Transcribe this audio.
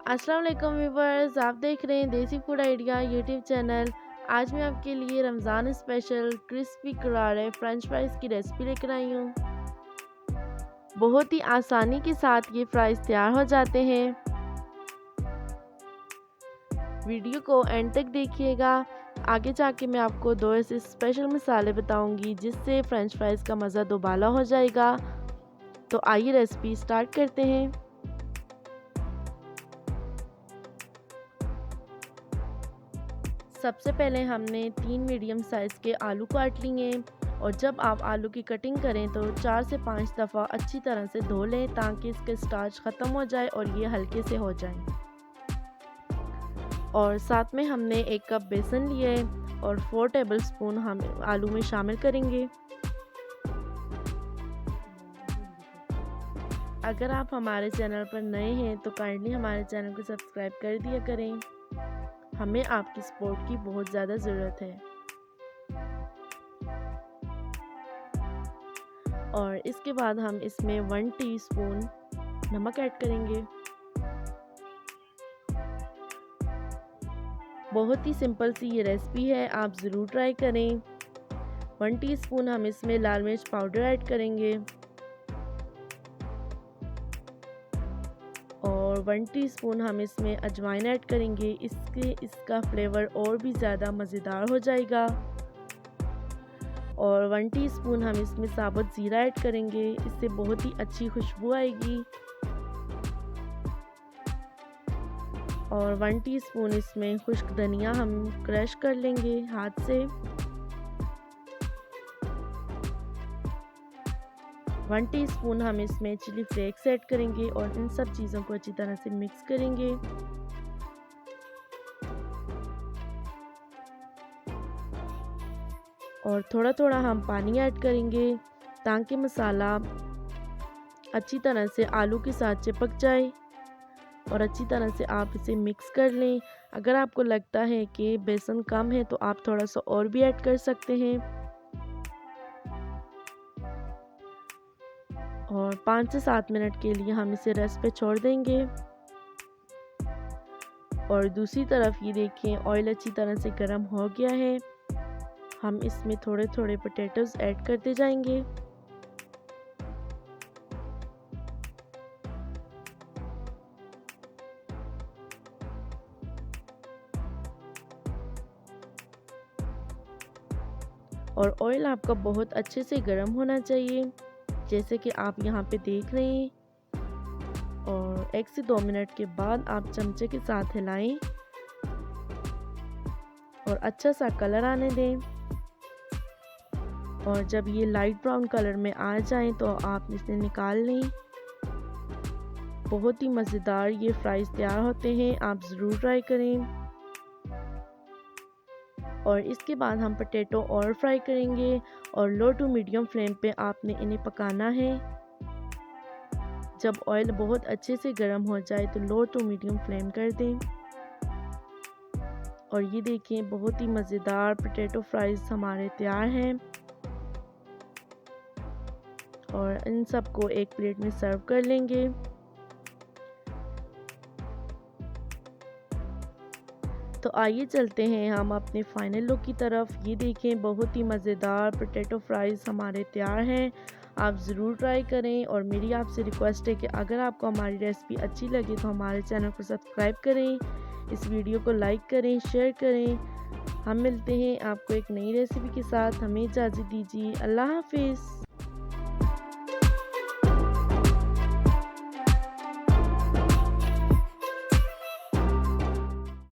अस्सलाम वालेकुम व्यूवर्स, आप देख रहे हैं देसी फूड आइडिया यूट्यूब चैनल। आज मैं आपके लिए रमज़ान स्पेशल क्रिस्पी करारे फ्रेंच फ्राइज़ की रेसिपी लेकर आई हूँ। बहुत ही आसानी के साथ ये फ्राइज़ तैयार हो जाते हैं। वीडियो को एंड तक देखिएगा। आगे जाके मैं आपको दो ऐसे स्पेशल मसाले बताऊंगी जिससे फ्रेंच फ्राइज़ का मज़ा दोबाला हो जाएगा। तो आइए रेसिपी स्टार्ट करते हैं। सबसे पहले हमने 3 मीडियम साइज़ के आलू काट लिए और जब आप आलू की कटिंग करें तो 4 से 5 दफ़ा अच्छी तरह से धो लें ताकि इसके स्टार्च ख़त्म हो जाए और ये हल्के से हो जाएं। और साथ में हमने 1 कप बेसन लिए और 4 टेबलस्पून हम आलू में शामिल करेंगे। अगर आप हमारे चैनल पर नए हैं तो काइंडली हमारे चैनल को सब्सक्राइब कर दिया करें। हमें आपकी सपोर्ट की बहुत ज़्यादा ज़रूरत है। और इसके बाद हम इसमें 1 टीस्पून नमक ऐड करेंगे। बहुत ही सिंपल सी ये रेसिपी है, आप ज़रूर ट्राई करें। 1 टीस्पून हम इसमें लाल मिर्च पाउडर ऐड करेंगे और 1 टीस्पून हम इसमें अजवाइन ऐड करेंगे। इसका फ्लेवर और भी ज़्यादा मज़ेदार हो जाएगा। और 1 टीस्पून हम इसमें साबुत ज़ीरा ऐड करेंगे, इससे बहुत ही अच्छी खुशबू आएगी। और 1 टीस्पून इसमें खुश्क धनिया हम क्रश कर लेंगे हाथ से। 1 टीस्पून हम इसमें चिली फ्लेक्स ऐड करेंगे और इन सब चीज़ों को अच्छी तरह से मिक्स करेंगे। और थोड़ा थोड़ा हम पानी ऐड करेंगे ताकि मसाला अच्छी तरह से आलू के साथ चिपक जाए और अच्छी तरह से आप इसे मिक्स कर लें। अगर आपको लगता है कि बेसन कम है तो आप थोड़ा सा और भी ऐड कर सकते हैं। और 5 से 7 मिनट के लिए हम इसे रेस्ट पे छोड़ देंगे। और दूसरी तरफ ये देखें ऑयल अच्छी तरह से गर्म हो गया है। हम इसमें थोड़े थोड़े पोटैटोज ऐड करते जाएंगे। और ऑयल आपका बहुत अच्छे से गर्म होना चाहिए, जैसे कि आप यहाँ पे देख रहे हैं। और 1 से 2 मिनट के बाद आप चमचे के साथ हिलाएं और अच्छा सा कलर आने दें। और जब ये लाइट ब्राउन कलर में आ जाए तो आप इसे निकाल लें। बहुत ही मज़ेदार ये फ्राइज़ तैयार होते हैं, आप ज़रूर ट्राई करें। और इसके बाद हम पोटैटो और फ्राई करेंगे और लो टू मीडियम फ्लेम पे आपने इन्हें पकाना है। जब ऑयल बहुत अच्छे से गर्म हो जाए तो लो टू मीडियम फ्लेम कर दें। और ये देखें बहुत ही मज़ेदार पोटैटो फ्राइज़ हमारे तैयार हैं। और इन सबको एक प्लेट में सर्व कर लेंगे। तो आइए चलते हैं हम अपने फाइनल लुक की तरफ। ये देखें बहुत ही मज़ेदार पोटैटो फ्राइज़ हमारे तैयार हैं, आप ज़रूर ट्राई करें। और मेरी आपसे रिक्वेस्ट है कि अगर आपको हमारी रेसिपी अच्छी लगे तो हमारे चैनल को सब्सक्राइब करें, इस वीडियो को लाइक करें, शेयर करें। हम मिलते हैं आपको एक नई रेसिपी के साथ, हमें इजाज़त दीजिए। अल्लाह हाफिज़।